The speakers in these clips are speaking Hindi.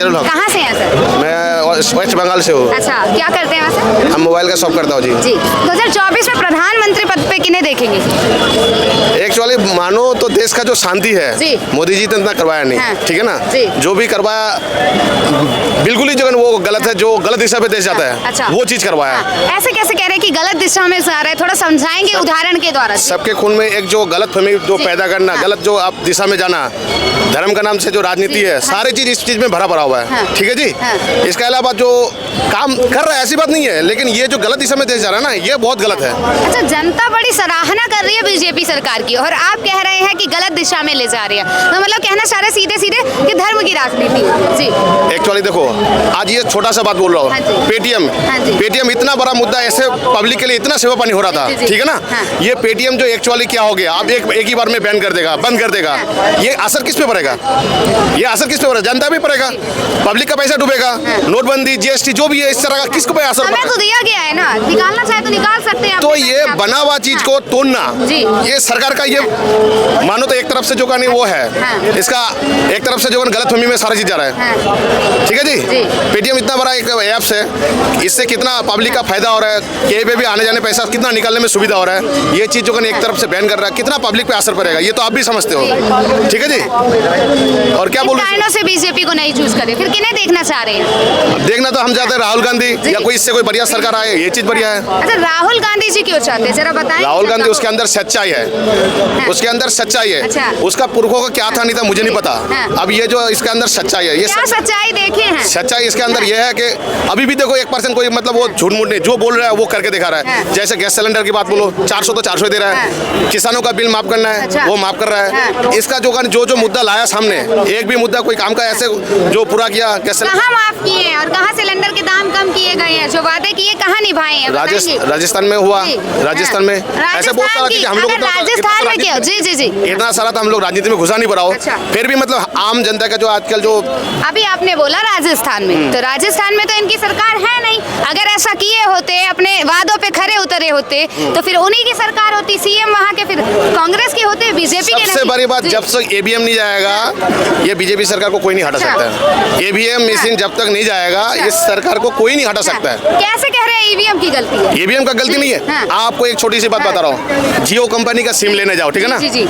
कहाँ से हैं सर? मैं वेस्ट बंगाल से हूँ। अच्छा, क्या करते हैं वैसे? हम मोबाइल का शॉप करता हूँ जी। 2024 में प्रधानमंत्री पद पे किन्हें देखेंगे? एक्चुअली मानो तो देश का जो शांति है जी। मोदी जी ने इतना करवाया नहीं, हाँ। ठीक है ना। जी। जो भी करवाया बिल्कुल ही जो वो गलत है, जो गलत दिशा पे देश जाता है। अच्छा। वो चीज करवाया। ऐसे कैसे कह रहे हैं कि गलत दिशा में जा रहे हैं? थोड़ा समझाएंगे उदाहरण के द्वारा। सबके खून में एक जो गलत फहमी जो जी। पैदा करना, हाँ। गलत जो आप दिशा में जाना, धर्म का नाम से जो राजनीति जी। है, हाँ। सारी चीज इस चीज में भरा पड़ा हुआ है। हाँ। ठीक है जी। हाँ। इसके अलावा जो काम कर रहा है ऐसी बात नहीं है, लेकिन ये जो गलत दिशा में देश जा रहा है ना, ये बहुत गलत है। अच्छा, जनता बड़ी सराहना कर रही है बीजेपी सरकार की और आप कह रहे हैं कि गलत दिशा में ले जा रही है, तो मतलब कहना चाह रहे सीधे सीधे कि धर्म की राजनीति। जी। एक्चुअली देखो, आज ये छोटा सा बात बोल रहा हाँ जी। हूँ, पेटीएम। हाँ जी। पेटीएम इतना बड़ा मुद्दा, ऐसे पब्लिक के लिए इतना सेवा पानी हो रहा था, जी, जी। ठीक है ना। हाँ। ये पेटीएम जो एक्चुअली क्या हो गया, अब एक ही बार में बैन कर देगा, बंद कर देगा। ये असर किस पे पड़ेगा? ये असर किस पे पड़ेगा? जनता पे पड़ेगा, पब्लिक का पैसा डूबेगा। नोटबंदी, जीएसटी जो भी है, इस तरह का किसको पे असर हमें पड़ेगा? तो दिया गया है ना, निकालना चाहे तो निकाल सकते हैं। तो अपने ये पैसे बना आप- हुआ चीज हाँ। को तोड़ना, जी। ये सरकार का, ये मानो तो एक तरफ से जो का नहीं वो है, हाँ। इसका एक तरफ से जो गलत फहमी में सारा चीज जा रहा है। हाँ। ठीक है जी। जी। पेटीएम इतना बड़ा एक ऐप्स है, इससे कितना पब्लिक का फायदा हो रहा है, कहीं पे भी आने जाने पैसा कितना निकालने में सुविधा हो रहा है। ये चीज जो एक तरफ से बैन कर रहा है, कितना पब्लिक पे असर पड़ेगा, ये तो आप भी समझते हो। ठीक है जी। और क्या बोलूं, कारणों से बीजेपी को नहीं चूज करे, फिर किन्हें देखना चाह रहे हैं? देखना तो हम चाहते हैं राहुल गांधी या कोई इससे कोई बढ़िया सरकार आए, ये चीज बढ़िया है। अच्छा, राहुल गांधी जी क्यों चाहते हैं, जरा बताएं। राहुल गांधी, उसके अंदर सच्चाई है, उसके अंदर सच्चाई है। अच्छा। उसका पुरखों का क्या था नहीं था मुझे नहीं पता। हाँ। अब ये जो इसके अंदर सच्चाई है, ये क्या सच्चाई देखे हैं? सच्चाई इसके अंदर यह है कि अभी भी देखो 1% कोई मतलब वो झूठ मूठ नहीं, जो बोल रहा है वो करके दिखा रहा है। हाँ। जैसे गैस सिलेंडर की बात बोलो, 400 तो 400 दे रहा है। किसानों का बिल माफ करना है, अच्छा। वो माफ कर रहा है। हाँ। इसका जो मुद्दा लाया सामने, एक भी मुद्दा कोई काम का ऐसे जो पूरा किया गैस सिलेंडर। कहाँ माफ किए हैं और कहाँ सिलेंडर के दाम कम किए गए हैं? जो वादे किए कहाँ निभाए हैं? बताएंगे? राजस्थान में हुआ, जी। राजस्थान में हाँ। ऐसे बहुत सारा चीज हम लोग अगर राजस्थान में क्या? जी जी जी। इतना सारा तो हम लोग राजनीति में घुसा नहीं पड़ा हो। अच्छा। फिर भी मतलब आम जनता का जो आजकल जो अभी आपने बोला राजस्थान में, तो राजस्थान में तो इनकी सरकार है नहीं। अगर ऐसा किए होते, अपने वादों पे खरे उतरे होते, तो फिर उन्हीं की सरकार होती, सीएम वहाँ के, फिर कांग्रेस की होते, बीजेपी के नहीं। सबसे बड़ी बात, जी। जब तक ईवीएम नहीं जाएगा, ये बीजेपी सरकार को कोई नहीं हटा अच्छा। सकता है। ईवीएम मशीन जब तक नहीं जाएगा, इस सरकार को कोई नहीं हटा सकता है। कैसे कह रहे हैं ईवीएम की गलती है? ईवीएम का गलती नहीं है। हाँ। आपको एक छोटी सी बात बता रहा हूँ, जियो कंपनी का सिम लेने जाओ, ठीक है ना। जी जी।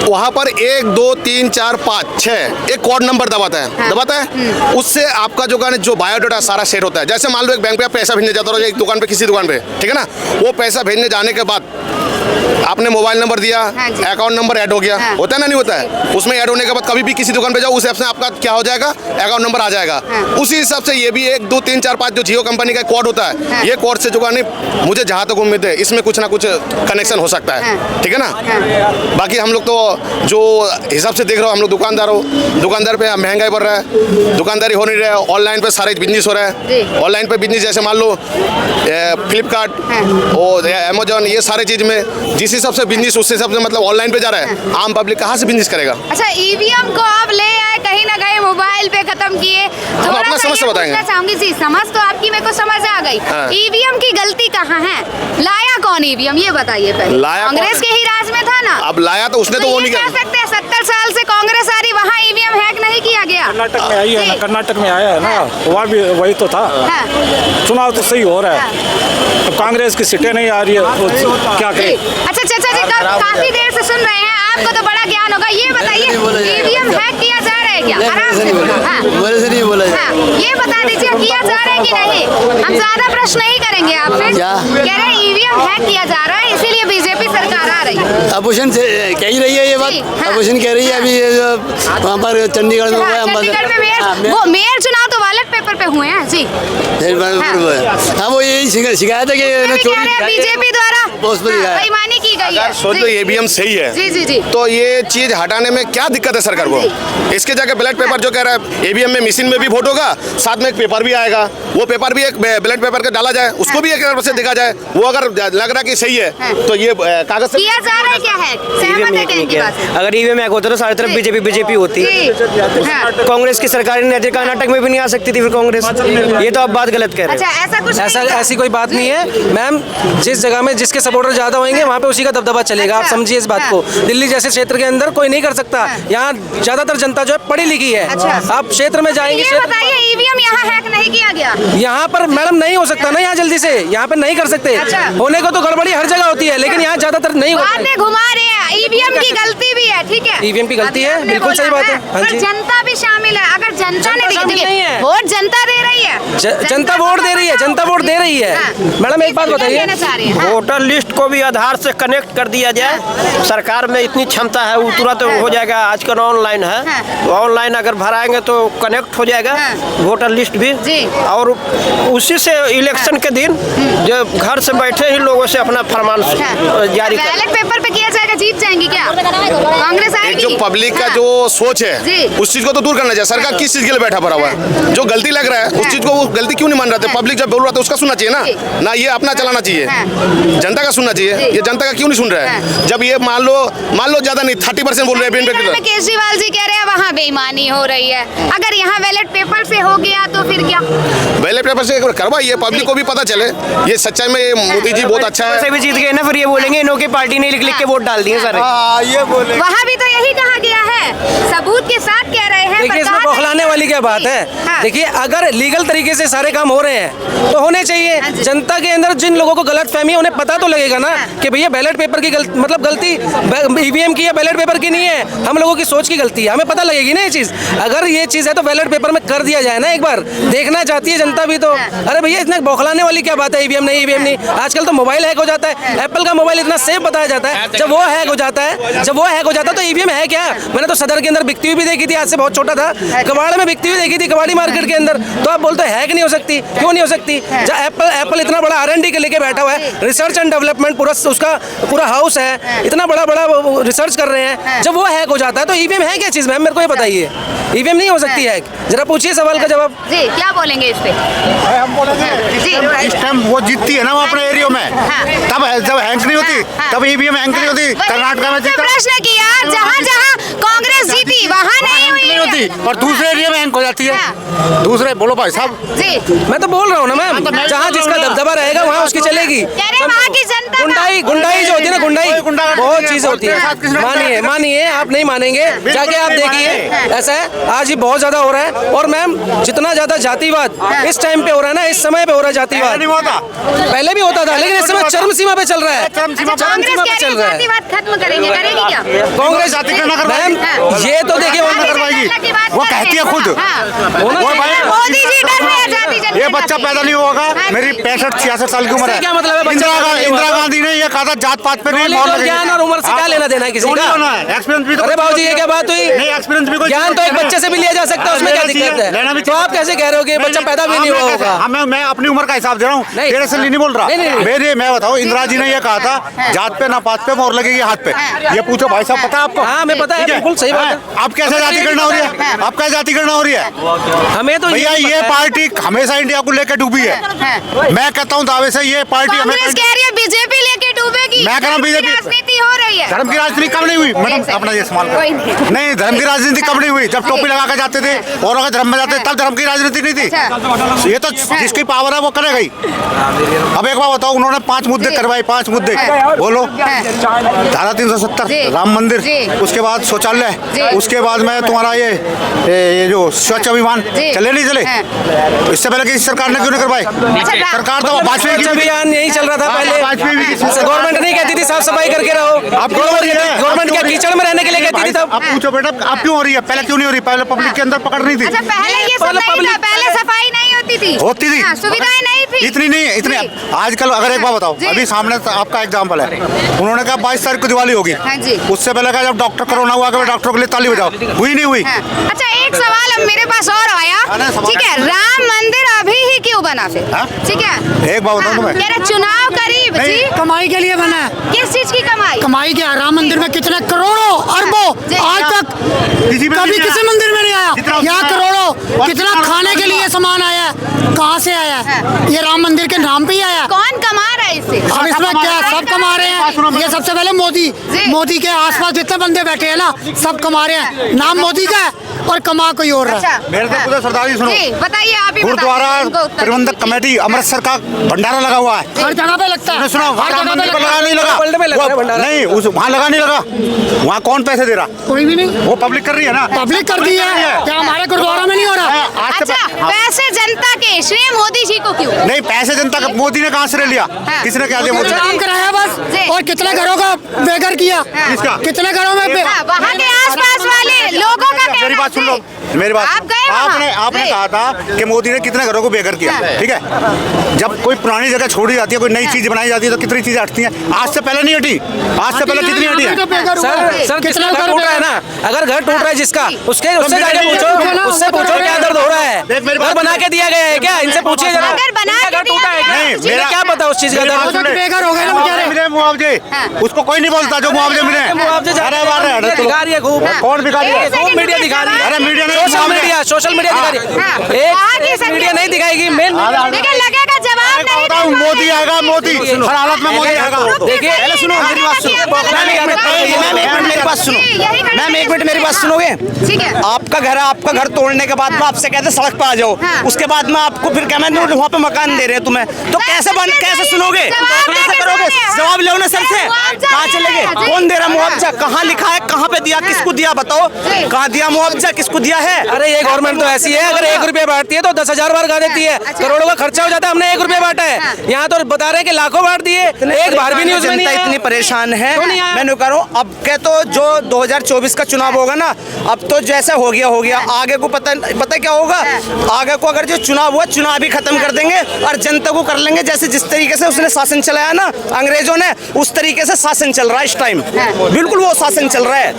वहाँ पर 1 2 3 4 5 6 एक कोड नंबर दबाता है, हाँ। दबाता है। उससे आपका जो बायोडाटा सारा सेट होता है। जैसे मान लो एक बैंक पे आप पैसा भेजने जाते हो, एक दुकान पे, किसी दुकान पे, ठीक है ना। वो पैसा भेजने जाने के बाद आपने मोबाइल नंबर दिया, हाँ जी। अकाउंट नंबर ऐड हो गया, हाँ। होता है ना, नहीं होता है। उसमें ऐड होने के बाद कभी भी किसी दुकान पे जाओ, उस ऐप से आपका क्या हो जाएगा, अकाउंट नंबर आ जाएगा। हाँ। उसी हिसाब से ये भी 1 2 3 4 5 जो जियो कंपनी का कोड होता है, हाँ। ये कोड से जो नहीं, मुझे जहाँ तक उम्मीद है इसमें कुछ ना कुछ कनेक्शन हो सकता है। हाँ। ठीक है ना। हाँ। बाकी हम लोग तो जो हिसाब से देख रहे हो, हम लोग दुकानदार हो, दुकानदार पे महंगाई बढ़ रहा है, दुकानदारी हो नहीं रहा है, ऑनलाइन पे सारे बिजनेस हो रहा जी। है। ऑनलाइन पे बिजनेस जैसे मान लो फ्लिपकार्ट हाँ। और अमेजोन, ये सारे चीज में जिस हिसाब से बिजनेस, उस हिसाब से मतलब ऑनलाइन पे जा रहा है। आम पब्लिक कहाँ से बिजनेस करेगा? अच्छा, ईवीएम को आप ले आए, कहीं ना कहीं मोबाइल पे खत्म किए। थोड़ा अपना सा समझ से ये बताएंगे। पूछना चाहूंगी जी, समझ तो आपकी मेरे को समझ आ गई। हाँ। ईवीएम की गलती कहाँ है? लाया कौन ईवीएम, ये बताइए पहले। लाया कौन कांग्रेस है? के ही राज में था ना। अब लाया तो उसने तो वो ये नहीं कह किया। सकते हैं 70 साल से कांग्रेस आ रही, वहाँ ईवीएम हैक नहीं किया गया। कर्नाटक में आई है ना, जी। कर्नाटक में आया है ना, वहाँ भी वही तो था। हाँ। चुनाव तो सही हो रहा है, अब कांग्रेस की सीटें नहीं आ रही है, तो क्या जी। करें। अच्छा चाचा जी, काफी देर से सुन रहे हैं, आपको तो बड़ा ज्ञान होगा। ये बताइए, ईवीएम हैक किया जा रहा है क्या? आराम से हाँ। मेरे से नहीं बोला हाँ, ये बता दीजिए किया जा रहा है कि नहीं। हम ज्यादा प्रश्न नहीं करेंगे आपसे। क्या? कह रहे हैं ईवीएम हैक किया जा रहा है, इसीलिए बीजेपी सरकार आ रही है। अपोजिशन से कह ही रही है ये बात। जी, हाँ। अपोजिशन कह रही है अभी ये जो वहाँ पर चंडीगढ़ में हुआ है, हाँ, चंडीगढ़ में मेयर, वो मेयर चुनाव तो बैलेट पेपर पे हुए हैं जी। हाँ, वो यही शिकायत है कि बीजेपी द्वारा बहुत बड़ी है। बेईमानी की गई है। अगर सोच लो जी। ईवीएम सही है, जी जी जी। तो ये चीज हटाने में क्या दिक्कत है सरकार को? इसके जगह बैलेट पेपर जो कह रहा है, ईवीएम में मशीन में भी वोट होगा, साथ में एक पेपर भी आएगा, वो पेपर भी एक बैलेट पेपर का डाला जाए, उसको भी एक तरफ से देखा जाए। वो अगर लग रहा कि सही है, तो ये कागज से किया जा रहा है क्या है? सहमत है क्या इनकी बात से? अगर ईवीएम हैक होता तो सारी तरफ जी। बीजेपी होती। जी। हाँ। कांग्रेस की सरकार नहीं थी, कर्नाटक में भी नहीं आ सकती थी फिर कांग्रेस। ये तो आप बात गलत कर रहे अच्छा, हो। ऐसा कुछ नहीं ऐसा था? ऐसी कोई बात नहीं है मैम। जिस जगह में जिसके सपोर्टर ज़्यादा होंगे वहाँ पे उसी मोदी जी का दबदबा चलेगा। आप अच्छा। समझिए इस बात को। दिल्ली जैसे क्षेत्र के अंदर कोई नहीं कर सकता। यहाँ ज्यादातर जनता जो है पढ़ी लिखी है। अच्छा। आप क्षेत्र में जाएंगे, ये बताइए ईवीएम यहाँ हैक नहीं किया गया? यहाँ पर मैडम नहीं हो सकता ना, यहाँ जल्दी से यहाँ पे नहीं कर सकते। अच्छा। होने को तो गड़बड़ी हर जगह होती है, लेकिन यहाँ ज्यादातर नहीं होता बाद में घुमा रहे हैं, ईवीएम की गलती भी है, ठीक है? ईवीएम की गलती अभी है, आपने बिल्कुल बोला सही बात है। हाँ पर जी। जनता भी शामिल है। अगर जनता ने शामिल नहीं देखिए है। वोट जनता दे रही है, जनता वोट दे रही है, जनता वोट दे रही है। हाँ। मैडम एक बात इसलिए बताइए, कहना चाह रही है, हाँ। वोटर लिस्ट को भी आधार से कनेक्ट कर दिया जाए। सरकार में इतनी क्षमता है, वो तुरंत हो जाएगा। आजकल ऑनलाइन है, हाँ। तो ऑनलाइन अगर भराएंगे तो कनेक्ट हो जाएगा हाँ। वोटर लिस्ट भी। जी। और उसी से इलेक्शन के दिन जो घर से बैठे ही लोगों से अपना फरमान जारी कर। बैलेट पेपर पे किया जाएगा, जीत जाएंगी क्या कांग्रेस? एक आएगी जो पब्लिक का हाँ। जो सोच है जी। उस चीज को तो दूर करना चाहिए। सरकार किस चीज के लिए बैठा पड़ा हुआ है? जो गलती लग रहा है उस चीज को वो गलती क्यों नहीं मान रहे थे? पब्लिक जब बोल रहा था उसका सुनना चाहिए ना ये अपना चलाना चाहिए। जनता का सुनना चाहिए। ये जनता का क्यों नहीं सुन रहा है? जब ये मान लो ज्यादा नहीं 30% बोल रहे हैं में केजरीवाल जी कह रहे हैं वहाँ बेईमानी हो रही है। अगर यहाँ बैलेट पेपर से हो गया तो फिर क्या? बैलेट पेपर से करवाइए, पब्लिक को भी पता चले ये सच्चाई में ये मोदी जी बहुत अच्छा से है। भी जीत गए ना, फिर ये बोलेंगे इन्हों की पार्टी ने लिख के वोट डाल दिए सारे। ये बोले वहाँ भी तो यही कहा गया है, सबूत के साथ कह रहे हैं। देखिए इसमें बौखलाने वाली क्या बात है? हाँ। देखिए अगर लीगल तरीके से सारे काम हो रहे हैं तो होने चाहिए। हाँ जी। जनता के अंदर जिन लोगों को गलत फहमी है उन्हें पता तो लगेगा ना हाँ। कि भैया बैलेट पेपर की गलती ईवीएम की या बैलेट पेपर की नहीं है, हम लोगों की सोच की गलती है। हमें पता लगेगी ना ये चीज। अगर ये चीज है तो बैलेट पेपर में कर दिया जाए ना, एक बार देखना चाहती है जनता भी तो। अरे भैया इतना बौखलाने वाली क्या बात है? ईवीएम नहीं। आजकल तो मोबाइल हैक हो जाता है। एप्पल का मोबाइल इतना सेफ बताया जाता है, जब वो हैक हो जाता है तो ईवीएम है क्या? मैंने तो सदर के अंदर बिकती हुई भी देखी थी, आज से बहुत छोटा था, कबाड़ में बिकती हुई देखी थी, कबाड़ी मार्केट के अंदर। तो आप बोलते हैं हैक नहीं हो सकती, क्यों नहीं हो सकती? जब एप्पल इतना बड़ा R&D के लेके बैठा हुआ है, रिसर्च एंड डेवलपमेंट पूरा उसका पूरा हाउस है, इतना बड़ा रिसर्च कर रहे हैं, जब वो हैक हो जाता है तो ईवीएम है क्या चीज? मैम मेरे को ये बताइए, ईवीएम नहीं हो सकती हैक? जरा पूछिए सवाल का जवाब। जी क्या बोलेंगे इस पे? हम बोलेंगे जी इस टाइम वो जीतती है ना वो अपने एरिया में, हाँ। तब जब हैंक नहीं होती तब ईवीएम हैंक नहीं होती। कर्नाटका में जीता प्रश्न किया, जहाँ कांग्रेस जीती वहाँ नहीं हुई नहीं होती और दूसरे एरिया में हैंक हो जाती है। दूसरे बोलो भाई साहब, जी मैं तो बोल रहा हूँ ना मैम, जहाँ जिसका दबदबा रहेगा वहाँ उसकी चलेगी। कह रहे वहाँ की जनता गुंडाई जो होती है ना, गुंडाई बहुत चीज होती है। मानिए आप नहीं मानेंगे, जाके आप देखिए। ऐसा है आज ही बहुत ज्यादा हो रहा है। और मैम जितना ज्यादा जातिवाद इस टाइम पे हो रहा है ना, इस समय पे हो रहा है जातिवाद, नहीं होता पहले भी होता था, लेकिन इस समय चरम सीमा पे चल रहा है। कांग्रेस कह रही है जातिवाद खत्म करेंगे, करेगी क्या? कांग्रेस जातिगणना करवाएगी। मैम ये तो देखिए वो करवाएगी, वो कहती है खुद। होना वो चाहिए। मोदी जी डर रहे हैं जाति जनगणना ये बच्चा से। पैदा नहीं होगा। हाँ मेरी जी। 65-66 साल की उम्र है। क्या मतलब है बच्चा पैदा नहीं इंदिरा हुआ? गांधी ने ये कहा था जात पात पे नहीं नॉलेज मोहर और लगेगी। ज्ञान और उम्र से क्या लेना देना है किसी क्यों नहीं का? होना है? एक्सपीरियंस भी तो अरे बाबूजी ये क्या बात हुई? नहीं, एक्सपीरियंस भी कोई ज्ञान तो एक बच्चे से भी लिया जा सकता है, उसमें क्या दिक्कत लेना भी है? तो आप कैसे कह रहे हो कि बच्चा पैदा भी नहीं हुआ होगा? मैं अपनी उम्र का हिसाब दे रहा हूँ, नहीं। तेरे से नहीं बोल रहा। नहीं। मेरे मैं बताऊँ, इंदिरा जी ने ये कहा था जात पे ना पात पे मोहर लगेगी हाथ पे। ये पूछो भाई साहब, पता है आपको? हाँ, हमें पता है, ठीक बिल्कुल सही बात है। अब कैसे जाति गणना हो रही है? अब कैसे जाति गणना हो रही है? हमें तो भैया यही ये पता है। पार्टी हमेशा इंडिया को लेकर डूबी है। मैं कहता हूँ दावे से ये पार्टी कांग्रेस हमेशा कह रही है बीजेपी लेके डूबेगी। मैं कह रहा हूं धर्म की BJP राजनीति हो रही है। धर्म की राजनीति कब नहीं हुई मैडम? अपना ये सवाल कोई नहीं। नहीं, धर्म की राजनीति कब नहीं हुई? जब टोपी लगा कर जाते थे और अगर धर्म में जाते तब धर्म की राजनीति नहीं थी। ये तो जिसकी पावर है वो करेगा ही। अब एक बार बताओ, उन्होंने 5 मुद्दे करवाए, 5 मुद्दे बोलो। धारा 370 राम मंदिर, उसके बाद शौचालय, उसके बाद में तुम्हारा ये जो स्वच्छ अभियान चले नहीं चले? इससे पहले किसी सरकार ने क्यों नहीं करवाए? सरकार तो वाजपेयी स्वच्छ की अभियान यही चल रहा था पहले। वाजपेयी की गवर्नमेंट नहीं कहती थी साफ सफाई करके रहो। अब क्यों हो रही है? गवर्नमेंट क्या कीचड़ में रहने के लिए कहती थी तब? अब पूछो बेटा, अब क्यों हो रही है? पहले क्यों नहीं हो रही? पहले पब्लिक के अंदर पकड़ नहीं थी। अच्छा पहले ये सब पहले नहीं था, public- पहले सफाई नहीं होती थी। होती थी, हाँ, सुविधाएं नहीं थी। इतनी नहीं, इतनी। जी। आजकल अगर एक बात बताओ, जी। अभी सामने आपका एग्जाम्पल है, उन्होंने कहा 22 तारीख को दिवाली होगी। हाँ जी। उससे पहले कहा जब डॉक्टर कोरोना हुआ कि डॉक्टरों के लिए ताली बजाओ, हुई नहीं हुई। हाँ। अच्छा एक सवाल अब मेरे पास और आया, ठीक है, राम मंदिर अभी ही क्यों बना फिर? हाँ? ठीक है, एक बात बताऊं तुम्हें? कह रहे चुनाव करीब नहीं। जी, कमाई के लिए बना है। किस चीज की कमाई? कमाई क्या? राम मंदिर में कितने करोड़ों अरबों जी। आज तक किसी में कभी नहीं किसी आया। मंदिर में नहीं आया। जितना- यहाँ करोड़ों कितना खाने के लिए सामान आया है, कहाँ से आया है? ये राम मंदिर के नाम पे ही आया। कौन कमा रहा है इससे? अब इसमें क्या सब कमा रहे हैं? ये सबसे पहले मोदी के आसपास जितने बंदे बैठे हैं ना, सब कमा रहे हैं। नाम मोदी का है और कमा कोई और रहा है। अच्छा मेरे से पूछो सरदार जी, सुनो। जी बताइए, आप ही गुरुद्वारा बताइए, इनको उत्तर प्रबंधक दीजिए। कमेटी अमृतसर का भंडारा लगा हुआ है। हर जगह पे लगता है, सुनो, वहाँ हर राम जगह पे मंदिर पर लगता लगा है। नहीं लगा, वर्ल्ड में लगा है भंडारा। नहीं उस वहाँ लगा नहीं लगा, वहाँ कौन पैसे दे रहा? कोई भी नहीं, वो पब्लिक कर रही है ना। पब्लिक कर दी है, क्या हमारे गुरुद्वारा में नहीं हो रहा? आज से अच्छा, पैसे जनता के श्री मोदी जी को क्यों? नहीं, पैसे जनता का मोदी ने कहाँ से ले लिया? किसने क्या दिया? मोदी ने काम कराया बस, जी। और कितने घरों का बेघर किया, किसका? कितने घरों में हाँ, वहाँ के आसपास वाले लोगों का कहना मेरी बात सुन लो, जी। मेरी बात। आप गए वहाँ? आपने जी। कहा था कि मोदी ने कितने घरों को बेघर किया, हाँ। ठीक है। जब कोई पुरानी जगह छोड़ी जाती है, कोई नई चीज बनाई जाती है, तो कितनी चीजें हटती हैं। आज से पहले नहीं हटी, आज से पहले कितनी हटी है? सर कितना घर टूट रहा है ना, अगर घर टूट रहा है जिसका, उसके उससे मेरे जाके लिए पूछो, उससे पूछो क्या दर्द हो रहा है। देख मेरी घर बात बना के दिया गया है क्या? इनसे पूछिए जरा, अगर बना इनका के घर टूटा है दिया क्या? गया है, मुझे मेरा- क्या पता उस चीज का मेरी बात दर्द। सुन ले। बेघर हो गए ना बेचारे। मिले मुआवजे, हाँ। उसको कोई नहीं बोलता जो मुआवजे मिले। मुआवजे जा- अरे बार मीडिया दिखा रही है खूब। कौन दिखा रही है? एक सेकंड खूब मीडिया रुकिए, दिखा रही है। अरे मीडिया ने सोशल मुआवजे- मीडिया दिखा रही है। हाँ, वहाँ की एक सरकार- मीडिया नहीं दिखाएगी, मेन लेकिन लगेगा जवाब नहीं बताऊं, दे मोदी आएगा, मोदी हर हालत में मोदी आएगा। देखिए, पहले सुनो, मेरी बात सुनो। मैम, एक मिनट मेरी बात सुनो। मैम, एक मिनट मेरी बात सुनोगे? ठीक है। आपका घर तोड़ने के बाद में आपसे कहते हैं सड़क पर आ जाओ, हाँ। उसके बाद में आपको फिर कहना है वहाँ पे मकान दे रहे हैं तुम्हें, तो कैसे सुनोगे? कैसे करोगे? जवाब लो ना सर से, कहाँ चलेंगे? कौन दे रहा मुआवजा? कहाँ लिखा है? कहाँ पे दिया? किसको दिया? बताओ, कहाँ दिया मुआवजा? किसको दिया है? अरे ये गवर्नमेंट तो ऐसी है, अगर 1 रुपया बांटती है तो 10,000 बार गा देती है। करोड़ों का खर्चा हो जाता है, हमने 1 रुपया बांटा है। यहाँ तो बता रहे हैं कि लाखों बांट दिए, एक बार भी नहीं उसमें नहीं जनता आया। इतनी परेशान है। क्यों नहीं आया? मैं कह रहा हूँ, अब के तो जो 2024 का चुनाव होगा ना, अब तो जैसे हो गया, आगे को पता क्या होगा? आगे को अगर जो चुनाव हुआ, चुनाव भी खत्म कर देंगे और जनता को कर लेंगे जैसे जिस तरीके से उसने शासन चलाया ना अंग्रेजों ने, उस तरीके से शासन चल रहा है इस टाइम। बिल्कुल वो शासन चल रहा है,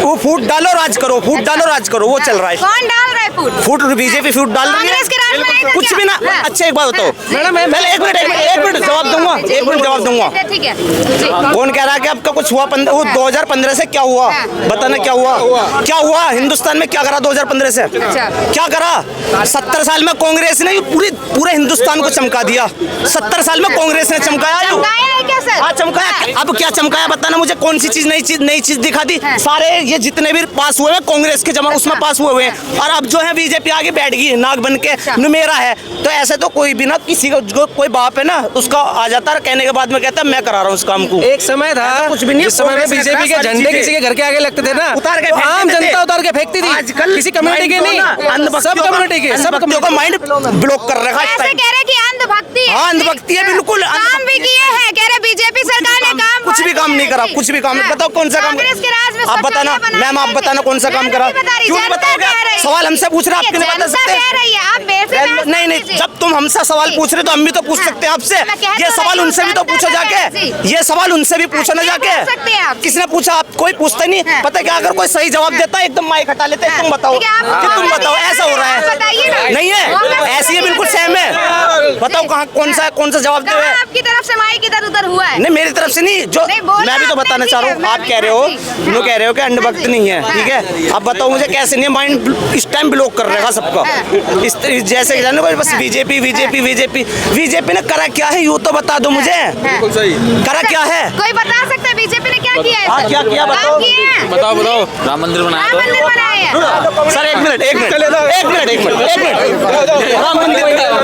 वो फूट डालो राज करो, फूट डालो राज करो, वो चल रहा है। कौन डाल रहा है फूट? बीजेपी फूट डाल रही कांग्रेस के राज में है, आएगा कुछ क्या? भी ना। हाँ। अच्छा एक बात बताओ मैडम, पहले एक मिनट जवाब दूंगा, एक मिनट जवाब दूंगा। ठीक है जी। कौन कह रहा है कि आपका कुछ हुआ? 2015 से क्या हुआ? बताना क्या हुआ? हिंदुस्तान में क्या करा 2015 से? अच्छा। क्या करा? 70 साल में कांग्रेस ने पूरे हिंदुस्तान को चमका दिया। 70 साल में कांग्रेस ने चमकाया। चमकाया है क्या सर? हाँ चमकाया। अब क्या चमकाया बताना मुझे, कौन सी चीज नई चीज दिखा दी? सारे ये जितने भी पास हुए हैं कांग्रेस के जमाने उसमें पास हुए हैं, और अब जो है बीजेपी आगे बैठ गई नाग बन के, नुमेरा है। तो ऐसे तो कोई भी ना, किसी का जो कोई बाप है ना, उसका आ जाता है कहने के बाद में कहता है मैं करा रहा हूँ इस काम को। एक समय था, कुछ भी नहीं, जिस समय में बीजेपी के झंडे किसी के घर के आगे लगते थे ना, उतार के तो फेंकते आम थे। जनता उतार के फेंकती थी। आजकल किसी कम्युनिटी के नहीं, सब कम्युनिटी के, सब अंधभक्तियों का माइंड ब्लॉक कर रखा है इस ऐसे टाइम। कह रहे कि अंधभक्ति है। हाँ, अंधभक्ति है, बिल्कुल काम भी किए हैं, कह रहे बीजेपी सरकार ने काम कुछ भी काम नहीं करा, कुछ भी काम नहीं। बताओ कौन सा काम? कांग्रेस के राज में आप बताना मैम, आप बताना कौन सा काम करा? क्यों नहीं बताओगे? सवाल हमसे पूछ रहे, आपके नहीं बता सकते? नहीं, जब तुम हमसे सवाल पूछ रहे तो हम भी तो पूछ सकते हैं आपसे। ये सवाल उनसे भी तो पूछो जाके, ये सवाल उनसे भी पूछो ना जाके। किसने पूछा? आप कोई पूछता नहीं। पता है क्या, अगर कोई सही जवाब देता है एकदम माइक हटा लेते हैं। तुम बताओ, तुम बताओ, ऐसा हो रहा है? नहीं है, ऐसी है, बिल्कुल सेम है। बताओ कहाँ कौन सा जवाब दे? आपकी तरफ से माइक इधर उधर हुआ है? नहीं, मेरी तरफ से नहीं, जो मैं भी तो बताना चाह रहा हूँ। आप कह रहे हो, तुम कह रहे हो कि अंधभक्त नहीं है, ठीक है? अब बताओ मुझे कैसे नहीं, माइंड इस टाइम ब्लॉक कर रखा सबका। जैसे जानो बस बीजेपी ने करा क्या है, यूँ तो बता दो मुझे, करा क्या है? कोई बता सकता है बीजेपी ने क्या किया है? हाँ, क्या किया बताओ? बताओ। राम मंदिर बनाया राम मंदिर बनाया है। सर एक मिनट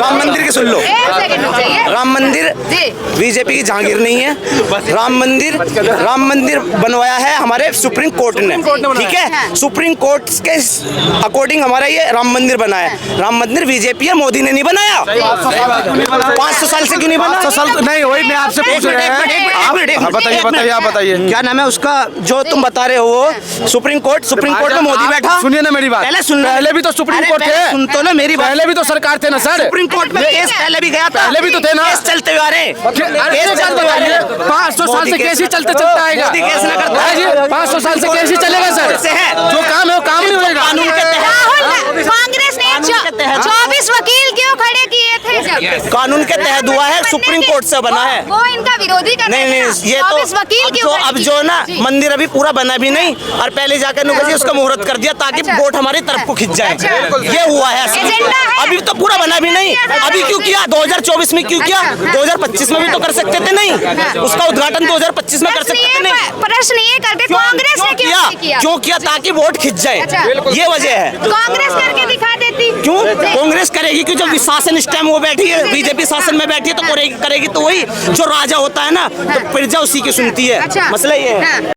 राम मंदिर की सुन लो। एक सेकंड रुक जाइए। राम मंदिर जी। बीजेपी की जहांगीर नहीं है। राम मंदिर बनवाया है हमारे सुप्रीम कोर्ट ने, ठीक है? सुप्रीम कोर्ट के अकॉर्डिंग हमारा ये राम मंदिर बना है। राम मंदिर बीजेपी है, मोदी ने नहीं बनाया। 500 साल से क्यों नहीं बना? 500 साल नहीं, वही मैं आपसे पूछ रहा आप बताइए। क्या नाम है उसका जो तुम बता रहे हो? वो सुप्रीम कोर्ट में मोदी बैठा। सुनिए ना मेरी बात, पहले भी तो सुप्रीम कोर्ट थे। सुन तो ना मेरी बात, पहले भी तो सरकार थे ना सर। सुप्रीम कोर्ट में केस पहले भी गया था, पहले भी तो थे ना। केस चलते हुए आ रहे। 500 साल से केस ही चलते आएगा। मोदी केस ना करता है जी, 500 साल से केस ही चलेगा सर। से है जो काम है वो काम नहीं होगा। कानून के तहत राहुल, कांग्रेस ने 24 वकील क्यों खड़े किए थे? कानून के तहत हुआ है, सुप्रीम कोर्ट से बना है। वो इनका विरोधी कर रहे नहीं, हैं ना। ये 24 तो वकील क्यों खड़े अब किए? जो ना जी। मंदिर अभी पूरा बना भी नहीं, और पहले जाकर नुकसी उसका मुहूर्त कर दिया ताकि अच्छा। वोट हमारी तरफ को खिंच जाए। अच्छा। ये हुआ है असल में। एजेंडा है। अभी तो पूरा बना भी नहीं, अभी क्यों किया? 2024 में क्यों किया? अच्छा। 2025 में भी तो कर सकते थे। नहीं, उसका उद्घाटन 2025 में कर सकते थे। नहीं, प्रश्न ये करते कांग्रेस ने क्यों नहीं किया? जो किया ताकि वोट खिंच जाए, अच्छा। ये वजह है। कांग्रेस करके दिखा देती। क्यों कांग्रेस करेगी कि जो शासन इस टाइम वो बैठी है, बीजेपी शासन में बैठी है, तो करेगी तो वही जो राजा होता है ना, तो प्रजा उसी की सुनती है। अच्छा। मसला ये है। हाँ।